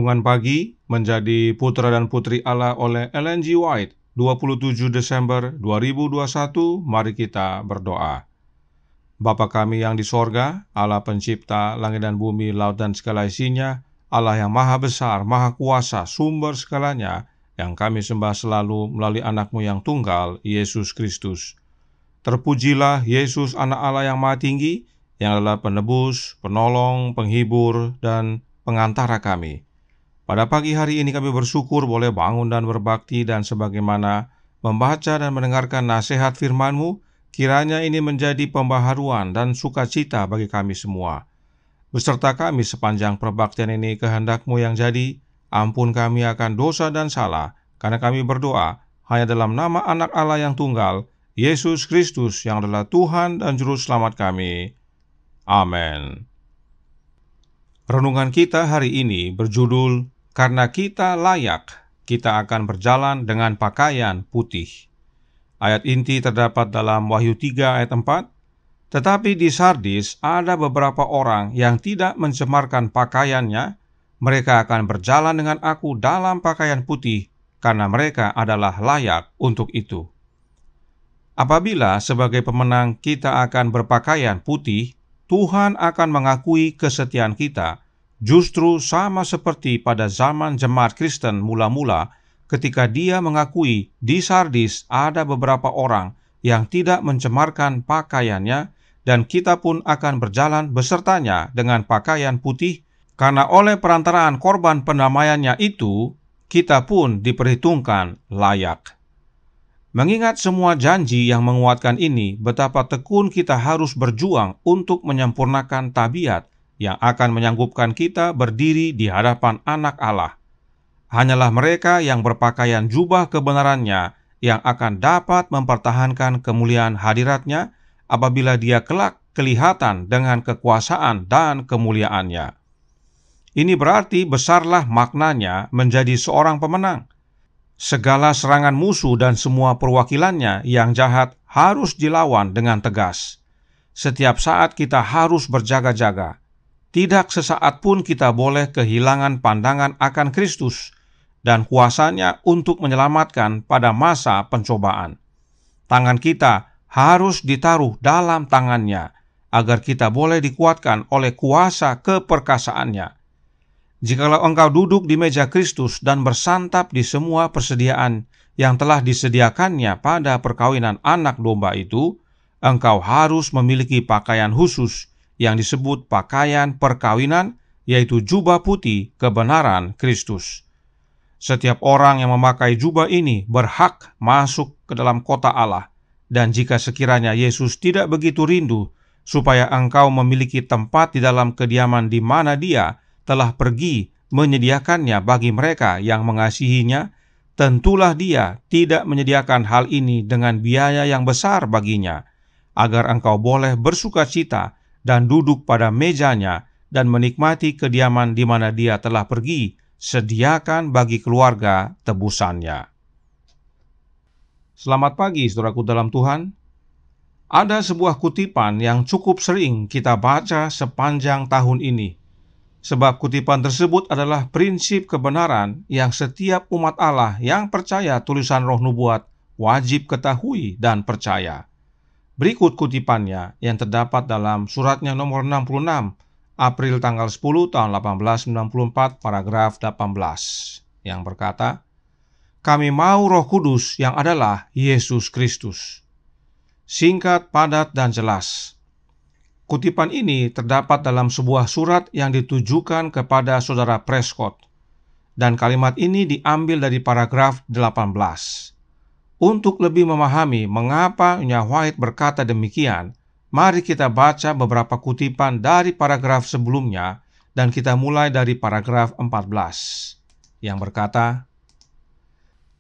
Renungan Pagi menjadi Putra dan Putri Allah oleh Ellen G. White, 27 Desember 2021. Mari kita berdoa. Bapa kami yang di sorga, Allah pencipta langit dan bumi, laut dan segala isinya, Allah yang maha besar, maha kuasa, sumber segalanya, yang kami sembah selalu melalui anak-Mu yang tunggal, Yesus Kristus. Terpujilah Yesus, anak Allah yang maha tinggi, yang adalah penebus, penolong, penghibur, dan pengantara kami. Pada pagi hari ini kami bersyukur boleh bangun dan berbakti, dan sebagaimana membaca dan mendengarkan nasihat firman-Mu, kiranya ini menjadi pembaharuan dan sukacita bagi kami semua. Beserta kami sepanjang perbaktian ini, kehendak-Mu yang jadi, ampun kami akan dosa dan salah, karena kami berdoa hanya dalam nama anak Allah yang tunggal, Yesus Kristus, yang adalah Tuhan dan Juru Selamat kami. Amin. Renungan kita hari ini berjudul, Karena kita layak, kita akan berjalan dengan pakaian putih. Ayat inti terdapat dalam Wahyu 3 ayat 4. Tetapi di Sardis ada beberapa orang yang tidak mencemarkan pakaiannya, mereka akan berjalan dengan aku dalam pakaian putih, karena mereka adalah layak untuk itu. Apabila sebagai pemenang kita akan berpakaian putih, Tuhan akan mengakui kesetiaan kita, justru sama seperti pada zaman jemaat Kristen mula-mula, ketika Dia mengakui di Sardis ada beberapa orang yang tidak mencemarkan pakaiannya, dan kita pun akan berjalan besertanya dengan pakaian putih, karena oleh perantaraan korban pendamaiannya itu, kita pun diperhitungkan layak. Mengingat semua janji yang menguatkan ini, betapa tekun kita harus berjuang untuk menyempurnakan tabiat yang akan menyanggupkan kita berdiri di hadapan anak Allah. Hanyalah mereka yang berpakaian jubah kebenarannya yang akan dapat mempertahankan kemuliaan hadiratnya apabila Dia kelak kelihatan dengan kekuasaan dan kemuliaannya. Ini berarti besarlah maknanya menjadi seorang pemenang. Segala serangan musuh dan semua perwakilannya yang jahat harus dilawan dengan tegas. Setiap saat kita harus berjaga-jaga. Tidak sesaat pun kita boleh kehilangan pandangan akan Kristus dan kuasanya untuk menyelamatkan pada masa pencobaan. Tangan kita harus ditaruh dalam tangannya, agar kita boleh dikuatkan oleh kuasa keperkasaannya. Jikalau engkau duduk di meja Kristus dan bersantap di semua persediaan yang telah disediakannya pada perkawinan anak domba itu, engkau harus memiliki pakaian khusus yang disebut pakaian perkawinan, yaitu jubah putih kebenaran Kristus. Setiap orang yang memakai jubah ini berhak masuk ke dalam kota Allah, dan jika sekiranya Yesus tidak begitu rindu supaya engkau memiliki tempat di dalam kediaman di mana Dia telah pergi menyediakannya bagi mereka yang mengasihinya, tentulah Dia tidak menyediakan hal ini dengan biaya yang besar baginya, agar engkau boleh bersukacita dan duduk pada mejanya dan menikmati kediaman di mana Dia telah pergi sediakan bagi keluarga tebusannya. Selamat pagi, saudaraku dalam Tuhan. Ada sebuah kutipan yang cukup sering kita baca sepanjang tahun ini. Sebab kutipan tersebut adalah prinsip kebenaran yang setiap umat Allah yang percaya tulisan Roh Nubuat wajib ketahui dan percaya. Berikut kutipannya yang terdapat dalam suratnya nomor 66, April tanggal 10 tahun 1894, paragraf 18, yang berkata, "Kami mau Roh Kudus yang adalah Yesus Kristus." Singkat, padat, dan jelas. Kutipan ini terdapat dalam sebuah surat yang ditujukan kepada saudara Prescott, dan kalimat ini diambil dari paragraf 18. Untuk lebih memahami mengapa Nya White berkata demikian, mari kita baca beberapa kutipan dari paragraf sebelumnya, dan kita mulai dari paragraf 14, yang berkata,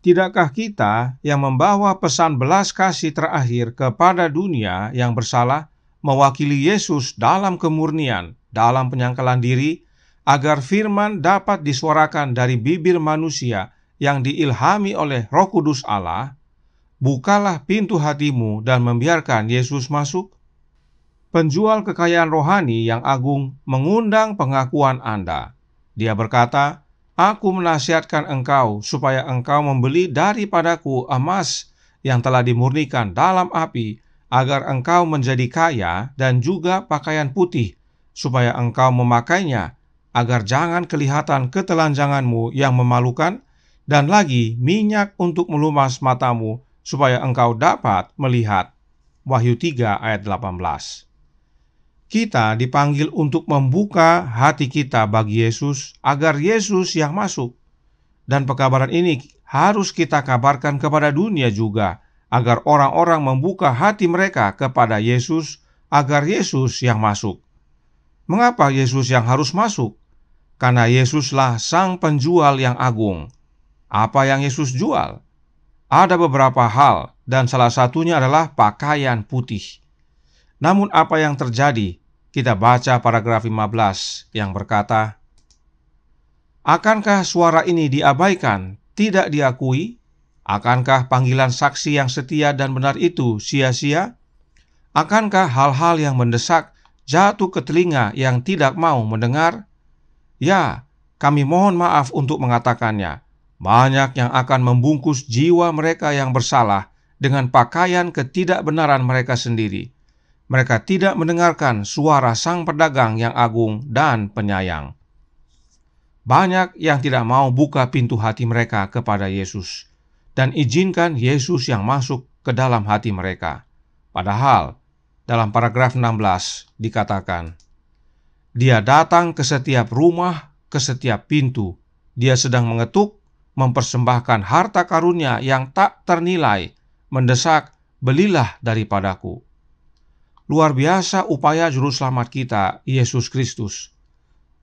"Tidakkah kita yang membawa pesan belas kasih terakhir kepada dunia yang bersalah, mewakili Yesus dalam kemurnian, dalam penyangkalan diri, agar firman dapat disuarakan dari bibir manusia yang diilhami oleh Roh Kudus Allah? Bukalah pintu hatimu dan membiarkan Yesus masuk. Penjual kekayaan rohani yang agung mengundang pengakuan Anda. Dia berkata, Aku menasihatkan engkau supaya engkau membeli daripadaku emas yang telah dimurnikan dalam api, agar engkau menjadi kaya, dan juga pakaian putih, supaya engkau memakainya, agar jangan kelihatan ketelanjanganmu yang memalukan, dan lagi minyak untuk melumas matamu, supaya engkau dapat melihat. Wahyu 3 ayat 18. Kita dipanggil untuk membuka hati kita bagi Yesus, agar Yesus yang masuk. Dan pekabaran ini harus kita kabarkan kepada dunia juga, agar orang-orang membuka hati mereka kepada Yesus, agar Yesus yang masuk. Mengapa Yesus yang harus masuk? Karena Yesuslah sang penjual yang agung. Apa yang Yesus jual? Ada beberapa hal, dan salah satunya adalah pakaian putih. Namun apa yang terjadi? Kita baca paragraf 15 yang berkata, akankah suara ini diabaikan, tidak diakui? Akankah panggilan saksi yang setia dan benar itu sia-sia? Akankah hal-hal yang mendesak jatuh ke telinga yang tidak mau mendengar? Ya, kami mohon maaf untuk mengatakannya. Banyak yang akan membungkus jiwa mereka yang bersalah dengan pakaian ketidakbenaran mereka sendiri. Mereka tidak mendengarkan suara sang pedagang yang agung dan penyayang. Banyak yang tidak mau buka pintu hati mereka kepada Yesus dan izinkan Yesus yang masuk ke dalam hati mereka. Padahal, dalam paragraf 16 dikatakan, Dia datang ke setiap rumah, ke setiap pintu. Dia sedang mengetuk, mempersembahkan harta karunia yang tak ternilai, mendesak, belilah daripadaku. Luar biasa upaya juru selamat kita, Yesus Kristus.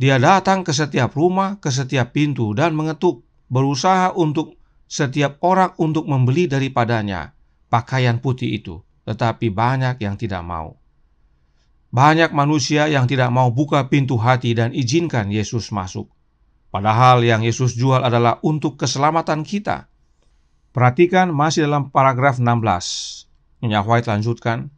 Dia datang ke setiap rumah, ke setiap pintu, dan mengetuk, berusaha untuk setiap orang untuk membeli daripadanya pakaian putih itu. Tetapi banyak yang tidak mau. Banyak manusia yang tidak mau buka pintu hati dan izinkan Yesus masuk. Padahal yang Yesus jual adalah untuk keselamatan kita. Perhatikan masih dalam paragraf 16. Nyonya White lanjutkan.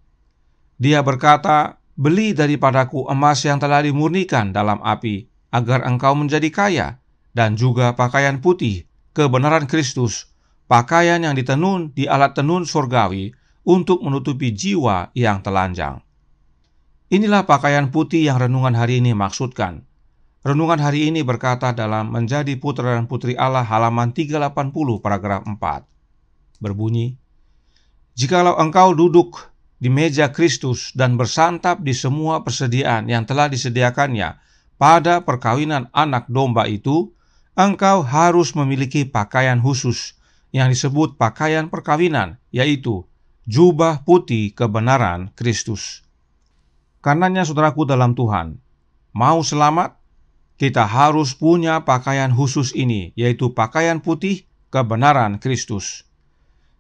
Dia berkata, beli daripadaku emas yang telah dimurnikan dalam api, agar engkau menjadi kaya, dan juga pakaian putih, kebenaran Kristus, pakaian yang ditenun di alat tenun surgawi, untuk menutupi jiwa yang telanjang. Inilah pakaian putih yang renungan hari ini maksudkan. Renungan hari ini berkata dalam Menjadi Putra dan Putri Allah halaman 380 paragraf 4. Berbunyi, jikalau engkau duduk di meja Kristus dan bersantap di semua persediaan yang telah disediakannya pada perkawinan anak domba itu, engkau harus memiliki pakaian khusus yang disebut pakaian perkawinan, yaitu jubah putih kebenaran Kristus. Karenanya saudaraku dalam Tuhan, mau selamat, kita harus punya pakaian khusus ini, yaitu pakaian putih kebenaran Kristus.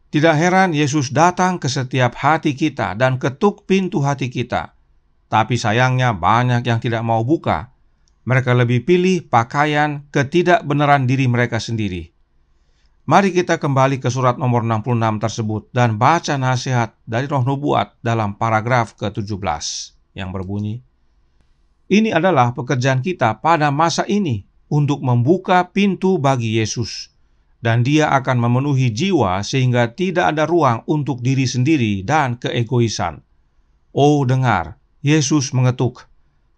Tidak heran Yesus datang ke setiap hati kita dan ketuk pintu hati kita. Tapi sayangnya banyak yang tidak mau buka. Mereka lebih pilih pakaian ketidakbenaran diri mereka sendiri. Mari kita kembali ke surat nomor 66 tersebut dan baca nasihat dari Roh Nubuat dalam paragraf ke-17 yang berbunyi, ini adalah pekerjaan kita pada masa ini untuk membuka pintu bagi Yesus. Dan dia akan memenuhi jiwa sehingga tidak ada ruang untuk diri sendiri dan keegoisan. Oh dengar, Yesus mengetuk.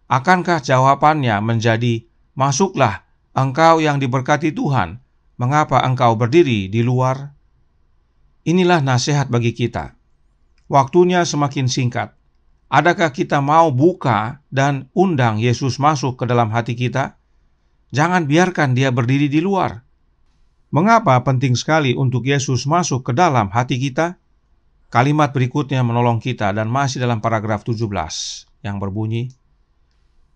Akankah jawabannya menjadi, masuklah engkau yang diberkati Tuhan, mengapa engkau berdiri di luar? Inilah nasihat bagi kita. Waktunya semakin singkat. Adakah kita mau buka dan undang Yesus masuk ke dalam hati kita? Jangan biarkan dia berdiri di luar. Mengapa penting sekali untuk Yesus masuk ke dalam hati kita? Kalimat berikutnya menolong kita dan masih dalam paragraf 17 yang berbunyi,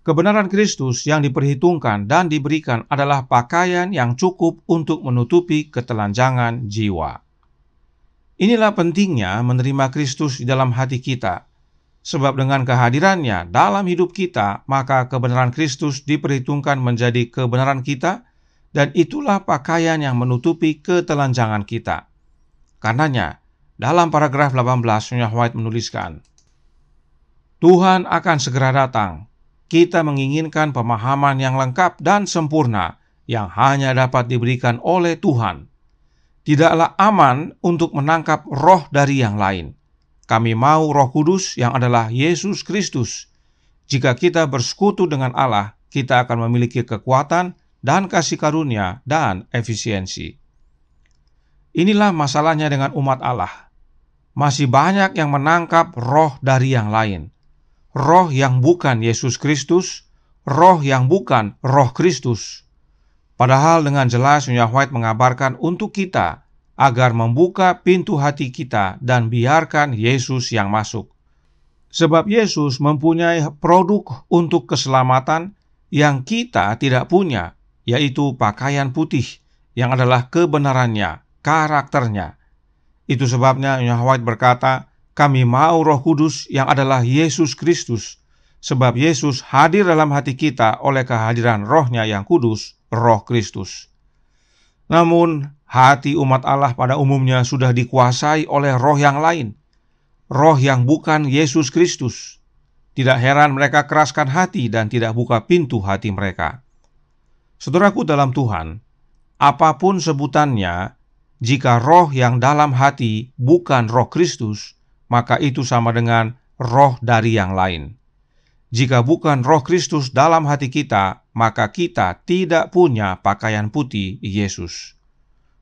kebenaran Kristus yang diperhitungkan dan diberikan adalah pakaian yang cukup untuk menutupi ketelanjangan jiwa. Inilah pentingnya menerima Kristus di dalam hati kita. Sebab dengan kehadirannya dalam hidup kita, maka kebenaran Kristus diperhitungkan menjadi kebenaran kita, dan itulah pakaian yang menutupi ketelanjangan kita. Karenanya, dalam paragraf 18, Nyonya White menuliskan, Tuhan akan segera datang. Kita menginginkan pemahaman yang lengkap dan sempurna yang hanya dapat diberikan oleh Tuhan. Tidaklah aman untuk menangkap roh dari yang lain. Kami mau Roh Kudus yang adalah Yesus Kristus. Jika kita bersekutu dengan Allah, kita akan memiliki kekuatan dan kasih karunia dan efisiensi. Inilah masalahnya dengan umat Allah. Masih banyak yang menangkap roh dari yang lain. Roh yang bukan Yesus Kristus, roh yang bukan Roh Kristus. Padahal dengan jelas Nyonya White mengabarkan untuk kita agar membuka pintu hati kita dan biarkan Yesus yang masuk. Sebab Yesus mempunyai produk untuk keselamatan yang kita tidak punya, yaitu pakaian putih yang adalah kebenarannya, karakternya. Itu sebabnya Nyonya White berkata, kami mau Roh Kudus yang adalah Yesus Kristus, sebab Yesus hadir dalam hati kita oleh kehadiran Roh-Nya yang kudus, Roh Kristus. Namun, hati umat Allah pada umumnya sudah dikuasai oleh roh yang lain, roh yang bukan Yesus Kristus. Tidak heran mereka keraskan hati dan tidak buka pintu hati mereka. Saudaraku dalam Tuhan, apapun sebutannya, jika roh yang dalam hati bukan Roh Kristus, maka itu sama dengan roh dari yang lain. Jika bukan Roh Kristus dalam hati kita, maka kita tidak punya pakaian putih Yesus.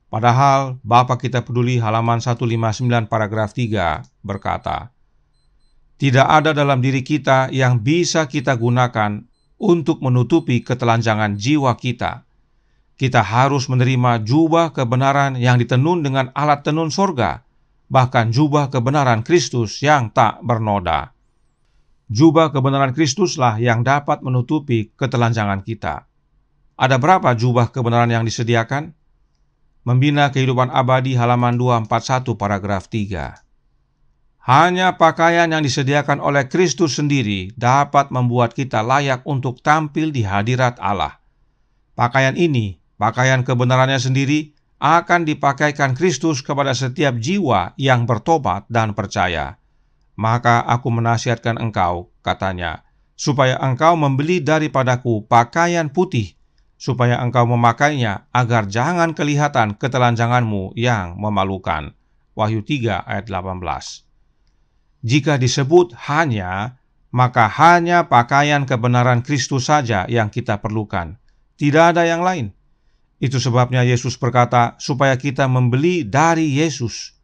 Padahal Bapa Kita Peduli halaman 159 paragraf 3 berkata, tidak ada dalam diri kita yang bisa kita gunakan untuk menutupi ketelanjangan jiwa kita. Kita harus menerima jubah kebenaran yang ditenun dengan alat tenun sorga, bahkan jubah kebenaran Kristus yang tak bernoda. Jubah kebenaran Kristuslah yang dapat menutupi ketelanjangan kita. Ada berapa jubah kebenaran yang disediakan? Membina Kehidupan Abadi halaman 241 paragraf 3. Hanya pakaian yang disediakan oleh Kristus sendiri dapat membuat kita layak untuk tampil di hadirat Allah. Pakaian ini, pakaian kebenarannya sendiri, akan dipakaikan Kristus kepada setiap jiwa yang bertobat dan percaya. Maka aku menasihatkan engkau, katanya, supaya engkau membeli daripadaku pakaian putih, supaya engkau memakainya agar jangan kelihatan ketelanjanganmu yang memalukan. Wahyu 3 ayat 18. Jika disebut hanya, maka hanya pakaian kebenaran Kristus saja yang kita perlukan. Tidak ada yang lain. Itu sebabnya Yesus berkata supaya kita membeli dari Yesus.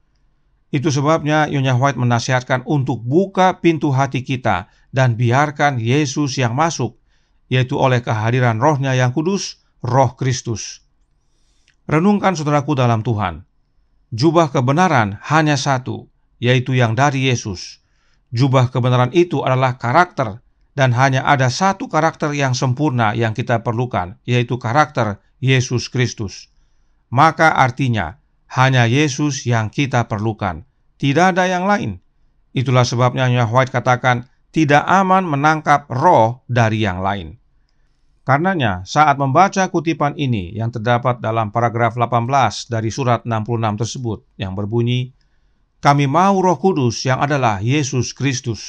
Itu sebabnya Nyonya White menasihatkan untuk buka pintu hati kita dan biarkan Yesus yang masuk, yaitu oleh kehadiran Roh-Nya yang kudus, Roh Kristus. Renungkan saudaraku dalam Tuhan. Jubah kebenaran hanya satu, yaitu yang dari Yesus. Jubah kebenaran itu adalah karakter, dan hanya ada satu karakter yang sempurna yang kita perlukan, yaitu karakter Yesus Kristus. Maka artinya, hanya Yesus yang kita perlukan. Tidak ada yang lain. Itulah sebabnya Nyonya White katakan, tidak aman menangkap roh dari yang lain. Karenanya, saat membaca kutipan ini yang terdapat dalam paragraf 18 dari surat 66 tersebut, yang berbunyi, kami mau Roh Kudus yang adalah Yesus Kristus,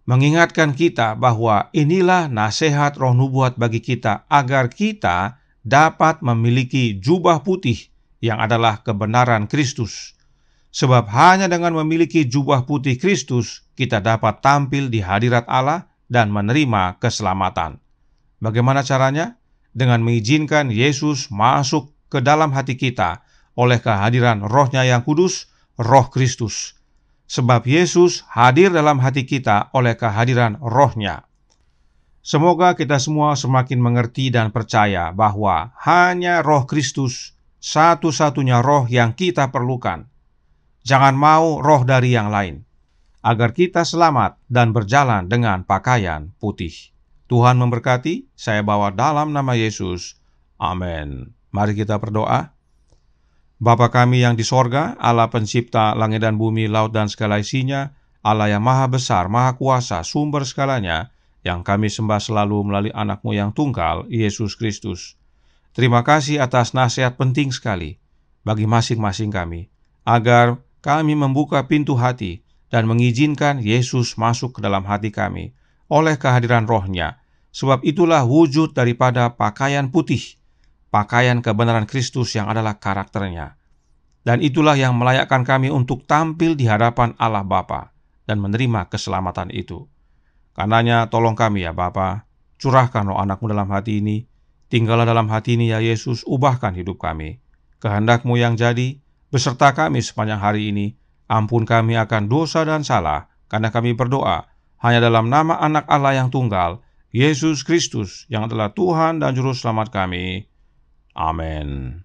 mengingatkan kita bahwa inilah nasihat roh nubuat bagi kita agar kita dapat memiliki jubah putih yang adalah kebenaran Kristus. Sebab hanya dengan memiliki jubah putih Kristus, kita dapat tampil di hadirat Allah dan menerima keselamatan. Bagaimana caranya? Dengan mengizinkan Yesus masuk ke dalam hati kita oleh kehadiran Roh-Nya yang kudus, Roh Kristus. Sebab Yesus hadir dalam hati kita oleh kehadiran Roh-Nya. Semoga kita semua semakin mengerti dan percaya bahwa hanya Roh Kristus satu-satunya roh yang kita perlukan. Jangan mau roh dari yang lain, agar kita selamat dan berjalan dengan pakaian putih. Tuhan memberkati, saya bawa dalam nama Yesus. Amin. Mari kita berdoa. Bapa kami yang di sorga, Allah pencipta langit dan bumi, laut dan segala isinya, Allah yang maha besar, maha kuasa, sumber segalanya, yang kami sembah selalu melalui anak-Mu yang tunggal, Yesus Kristus. Terima kasih atas nasihat penting sekali bagi masing-masing kami, agar kami membuka pintu hati dan mengizinkan Yesus masuk ke dalam hati kami oleh kehadiran Roh-Nya, sebab itulah wujud daripada pakaian putih, pakaian kebenaran Kristus yang adalah karakternya. Dan itulah yang melayakkan kami untuk tampil di hadapan Allah Bapa dan menerima keselamatan itu. Karenanya tolong kami ya Bapa, curahkan roh anak-Mu dalam hati ini, tinggallah dalam hati ini ya Yesus, ubahkan hidup kami. Kehendak-Mu yang jadi, beserta kami sepanjang hari ini, ampun kami akan dosa dan salah, karena kami berdoa hanya dalam nama anak Allah yang tunggal, Yesus Kristus, yang adalah Tuhan dan Juru Selamat kami. Amin.